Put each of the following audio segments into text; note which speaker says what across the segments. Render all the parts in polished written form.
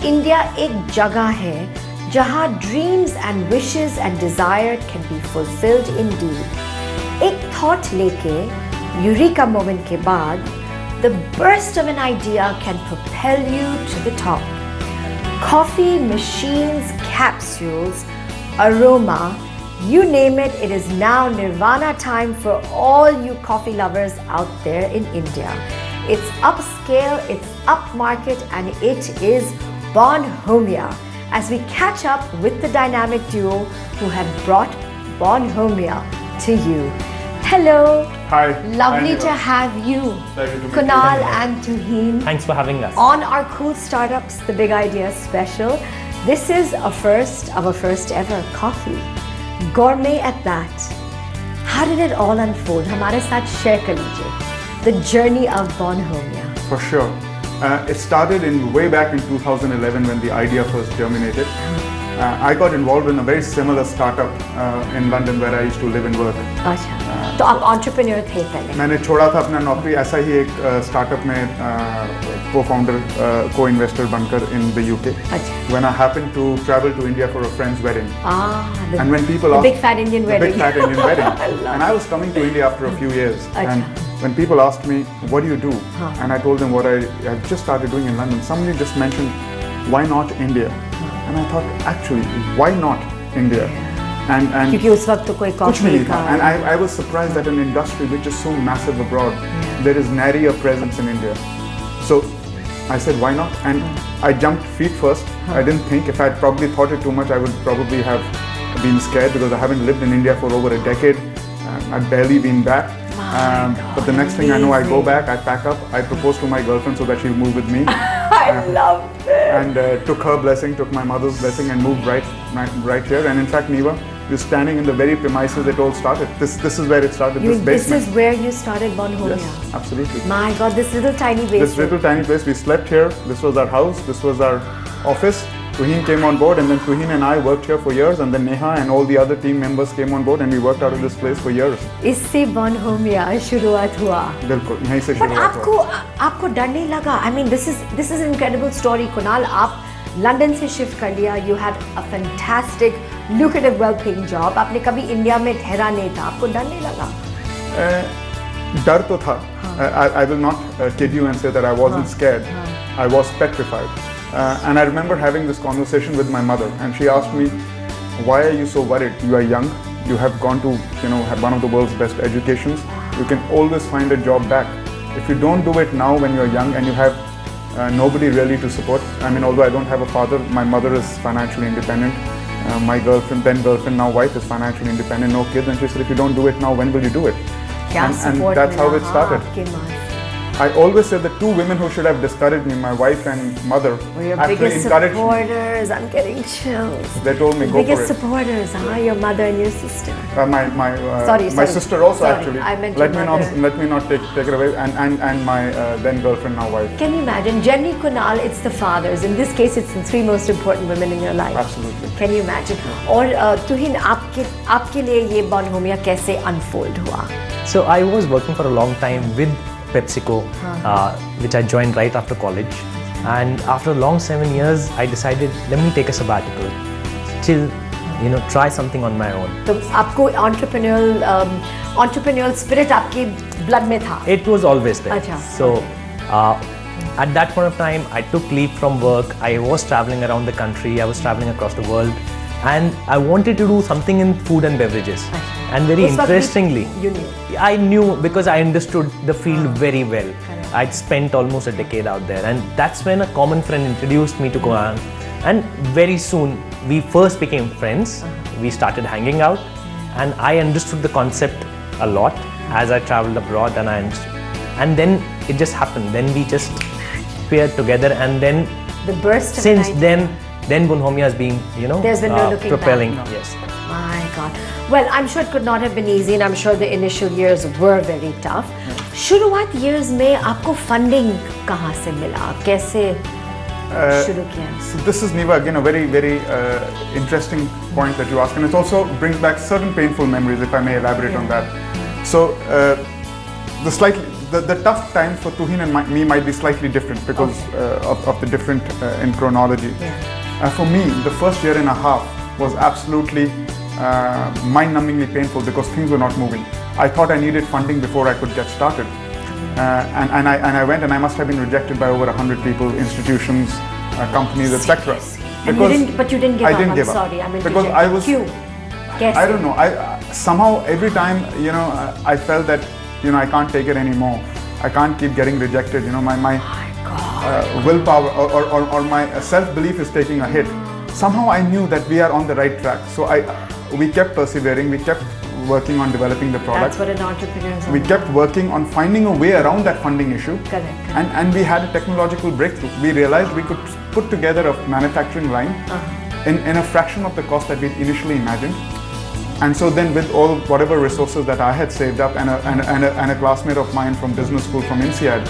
Speaker 1: India एक जगह है जहां dreams and wishes and desire can be fulfilled Indeed. एक थॉट लेके यूरिका मोमेंट के बाद the burst of an idea can propel you to the top. Coffee, machines, capsules, aroma, you name it, it is now nirvana time for all you coffee lovers out there in India. It's upscale, it's upmarket, and it is Bonhomia. As we catch up with the dynamic duo who have brought Bonhomia to you. Hello.
Speaker 2: Hi.
Speaker 1: Lovely to have you.
Speaker 2: Pleasure to meet
Speaker 1: Kunal
Speaker 2: you.
Speaker 1: and Tuhin.
Speaker 3: Thanks for having us.
Speaker 1: On our Cool Startups, the Big Idea Special. This is a first of a first ever coffee. Gourmet at that. How did it all unfold? हमारे साथ share कर लीजिए. The journey of Bonhomia.
Speaker 2: For sure. It started way back in 2011 when the idea first germinated. I got involved in a very similar startup in London where I used to live and work.
Speaker 1: अच्छा. तो आप entrepreneur थे पहले.
Speaker 2: मैंने छोड़ा था अपना नौकरी ऐसा ही एक startup में co-founder, co-investor बनकर in the UK.
Speaker 1: अच्छा.
Speaker 2: When I happened to travel to India for a friend's wedding. And when people
Speaker 1: the
Speaker 2: asked,
Speaker 1: big fat Indian wedding.
Speaker 2: Big fat Indian wedding. And I was coming to India after a few years.
Speaker 1: अच्छा.
Speaker 2: And when people asked me, what do you do? And I told them what I just started doing in London. Somebody just mentioned, why not India? And I thought, actually, why not India? And
Speaker 1: क्योंकि उस वक्त तो कोई coffee का.
Speaker 2: And I was surprised that an industry which is so massive abroad, there is nary a presence in India. So I said, why not? And I jumped feet first. I didn't think. If I had probably thought it too much, I would probably have been scared because I haven't lived in India for over a decade. I'd barely been back. But the next thing I know, I go back, I pack up, I propose to my girlfriend so that she'll move with me.
Speaker 1: I love it.
Speaker 2: And took her blessing, took my mother's blessing, and moved right here. And in fact, Niva, you're standing in the very premises it all started. This is where it started. This basement.
Speaker 1: This is where you started Bonhomia.
Speaker 2: Yes, absolutely.
Speaker 1: My God, this little tiny basement.
Speaker 2: This little tiny place. We slept here. This was our house. This was our office. Tuhin came on board, and then Tuhin and I worked here for years, and then Neha and all the other team members came on board, and we worked out of this place for years.
Speaker 1: इससे Bonhomia शुरुआत हुआ.
Speaker 2: बिल्कुल यहीं से शुरुआत
Speaker 1: हुआ. But आपको डर नहीं लगा? I mean, this is an incredible story. Kunal, आप लंदन से शिफ्ट कर लिया. You had a fantastic, lucrative, well-paying job. आपने कभी इंडिया में ठहरा नहीं था. आपको डर नहीं लगा?
Speaker 2: डर तो था. I will not kid you and say that I wasn't scared. I was petrified. And I remember having this conversation with my mother, and she asked me, why are you so worried? You are young, you have gone to, have one of the world's best educations, you can always find a job back. If you don't do it now when you're young and you have nobody really to support, I mean, although I don't have a father, my mother is financially independent, my girlfriend, then girlfriend, now wife is financially independent, no kids, and she said, if you don't do it now, when will you do it? And that's how it started. I always said the two women who should have discouraged me, my wife and mother,
Speaker 1: were your
Speaker 2: actually
Speaker 1: biggest
Speaker 2: encouraged
Speaker 1: supporters. I'm getting chills.
Speaker 2: They told me, go for it.
Speaker 1: Biggest supporters, your mother and your sister.
Speaker 2: My sister also actually.
Speaker 1: I meant
Speaker 2: let me not take it away. And my then girlfriend, now wife.
Speaker 1: Can you imagine? Jenny, Kunal, it's the fathers. In this case, it's the three most important women in your life.
Speaker 2: Absolutely.
Speaker 1: Can you imagine? और तुहिन आपके लिए ये Bonhomia कैसे unfold हुआ?
Speaker 3: So I was working for a long time with PepsiCo, which I joined right after college, and after a long 7 years, I decided let me take a sabbatical, chill, try something on my own.
Speaker 1: तो आपको entrepreneurial spirit आपके blood में था?
Speaker 3: It was always there.
Speaker 1: अच्छा.
Speaker 3: So at that point of time, I took leave from work. I was traveling around the country. I was traveling across the world, and I wanted to do something in food and beverages. And very interestingly,
Speaker 1: you knew.
Speaker 3: I knew because I understood the field very well. I'd spent almost a decade out there, and that's when a common friend introduced me to Kunal. And very soon, we first became friends. We started hanging out, and I understood the concept a lot as I traveled abroad, and then it just happened. Then we just paired together, and then
Speaker 1: the burst.
Speaker 3: Since then Bonhomia has been,
Speaker 1: there's been no looking
Speaker 3: propelling.
Speaker 1: back.
Speaker 3: Yes.
Speaker 1: My God. Well, I'm sure it could not have been easy, and I'm sure the initial years were very tough. शुरुआत years में आपको funding कहाँ से मिला? कैसे शुरू किया?
Speaker 2: So this is, Niva, again a very, very interesting point that you ask, and it also brings back certain painful memories, if I may elaborate on that. So the the tough times for Tuhin and me might be slightly different because of the different in chronology.
Speaker 1: Yeah.
Speaker 2: For me, the first year and a half was absolutely mind-numbingly painful because things were not moving. I thought I needed funding before I could get started. And I went, and I must have been rejected by over 100 people, institutions, companies, etc.
Speaker 1: But you didn't give up.
Speaker 2: I'm
Speaker 1: sorry. I mean,
Speaker 2: because I was. I don't know. Somehow every time I felt that I can't take it anymore. I can't keep getting rejected. My willpower or my self-belief is taking a hit. Somehow I knew that we are on the right track. So we kept persevering. We kept working on developing the product.
Speaker 1: That's what an entrepreneur is.
Speaker 2: We kept working on finding a way around that funding issue.
Speaker 1: Correct.
Speaker 2: And we had a technological breakthrough. We realized we could put together a manufacturing line in a fraction of the cost that we initially imagined. And so then with whatever resources that I had saved up and a classmate of mine from business school from INSEAD,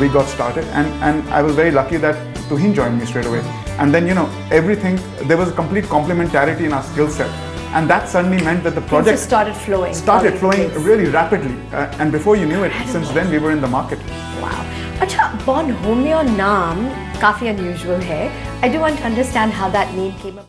Speaker 2: we got started. And I was very lucky that Tuhin joined me straight away. And then, everything, there was a complete complementarity in our skill set. And that suddenly meant that the project
Speaker 1: started flowing
Speaker 2: really rapidly. And before you knew it, since then we were in the market.
Speaker 1: Wow. Acha, Bonhomeo naam काफी unusual hai. I do want to understand how that name came up.